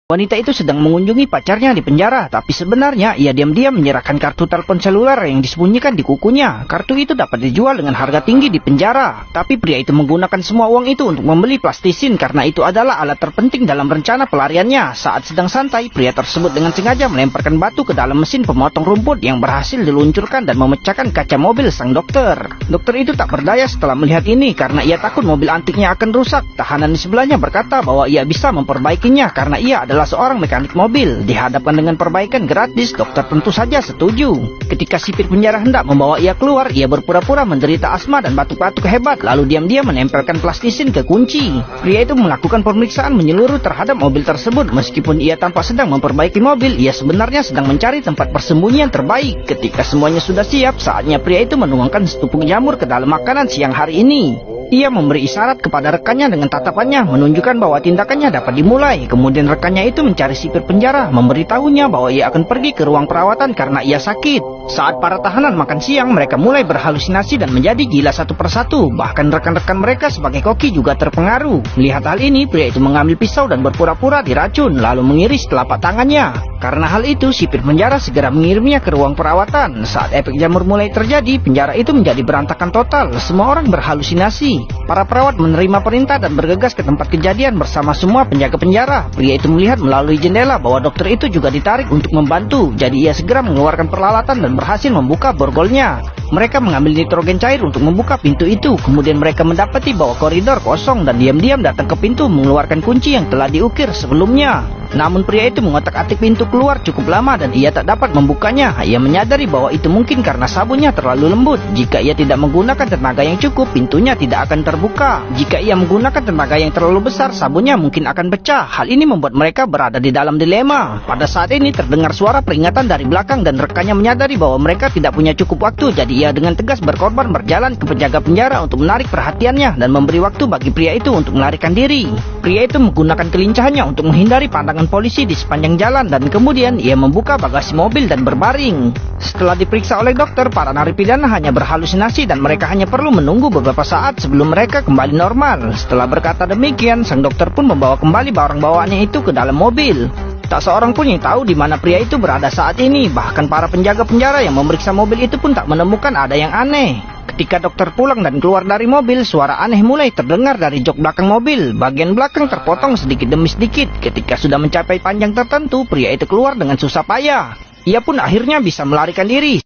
Wanita itu sedang mengunjungi pacarnya di penjara, tapi sebenarnya ia diam-diam menyerahkan kartu telepon seluler yang disembunyikan di kukunya. Kartu itu dapat dijual dengan harga tinggi di penjara, tapi pria itu menggunakan semua uang itu untuk membeli plastisin karena itu adalah alat terpenting dalam rencana pelariannya. Saat sedang santai, pria tersebut dengan sengaja melemparkan batu ke dalam mesin pemotong rumput yang berhasil diluncurkan dan memecahkan kaca mobil sang dokter. Dokter itu tak berdaya setelah melihat ini karena ia takut mobil antiknya akan rusak. Tahanan di sebelahnya berkata bahwa ia bisa memperbaikinya karena ia adalah seorang mekanik mobil. Dihadapkan dengan perbaikan gratis, dokter tentu saja setuju. Ketika sipir penjara hendak membawa ia keluar, ia berpura-pura menderita asma dan batuk-batuk hebat, lalu diam-diam menempelkan plastisin ke kunci. Pria itu melakukan pemeriksaan menyeluruh terhadap mobil tersebut. Meskipun ia tampak sedang memperbaiki mobil, ia sebenarnya sedang mencari tempat persembunyian terbaik. Ketika semuanya sudah siap, saatnya pria itu menuangkan setupuk jamur ke dalam makanan siang hari ini. Ia memberi isyarat kepada rekannya dengan tatapannya, menunjukkan bahwa tindakannya dapat dimulai. Kemudian rekannya itu mencari sipir penjara, memberitahunya bahwa ia akan pergi ke ruang perawatan karena ia sakit. Saat para tahanan makan siang, mereka mulai berhalusinasi dan menjadi gila satu persatu. Bahkan rekan-rekan mereka sebagai koki juga terpengaruh. Melihat hal ini, pria itu mengambil pisau dan berpura-pura diracun, lalu mengiris telapak tangannya. Karena hal itu, sipir penjara segera mengirimnya ke ruang perawatan. Saat efek jamur mulai terjadi, penjara itu menjadi berantakan total. Semua orang berhalusinasi. Para perawat menerima perintah dan bergegas ke tempat kejadian bersama semua penjaga penjara. Pria itu melihat melalui jendela bahwa dokter itu juga ditarik untuk membantu. Jadi ia segera mengeluarkan peralatan dan berhasil membuka borgolnya. Mereka mengambil nitrogen cair untuk membuka pintu itu. Kemudian mereka mendapati bahwa koridor kosong dan diam-diam datang ke pintu mengeluarkan kunci yang telah diukir sebelumnya. Namun pria itu mengotak-atik pintu keluar cukup lama dan ia tak dapat membukanya. Ia menyadari bahwa itu mungkin karena sabunnya terlalu lembut. Jika ia tidak menggunakan tenaga yang cukup, pintunya tidak akan terbuka. Jika ia menggunakan tenaga yang terlalu besar, sabunnya mungkin akan pecah. Hal ini membuat mereka berada di dalam dilema. Pada saat ini terdengar suara peringatan dari belakang dan rekannya menyadari bahwa mereka tidak punya cukup waktu. Jadi ia dengan tegas berkorban berjalan ke penjaga penjara untuk menarik perhatiannya dan memberi waktu bagi pria itu untuk melarikan diri. Pria itu menggunakan kelincahannya untuk menghindari pandangan polisi di sepanjang jalan dan kemudian ia membuka bagasi mobil dan berbaring. Setelah diperiksa oleh dokter, para narapidana hanya berhalusinasi dan mereka hanya perlu menunggu beberapa saat sebelum mereka kembali normal. Setelah berkata demikian, sang dokter pun membawa kembali barang bawaannya itu ke dalam mobil. Tak seorang pun yang tahu di mana pria itu berada saat ini. Bahkan para penjaga penjara yang memeriksa mobil itu pun tak menemukan ada yang aneh. Ketika dokter pulang dan keluar dari mobil, suara aneh mulai terdengar dari jok belakang mobil. Bagian belakang terpotong sedikit demi sedikit. Ketika sudah mencapai panjang tertentu, pria itu keluar dengan susah payah. Ia pun akhirnya bisa melarikan diri.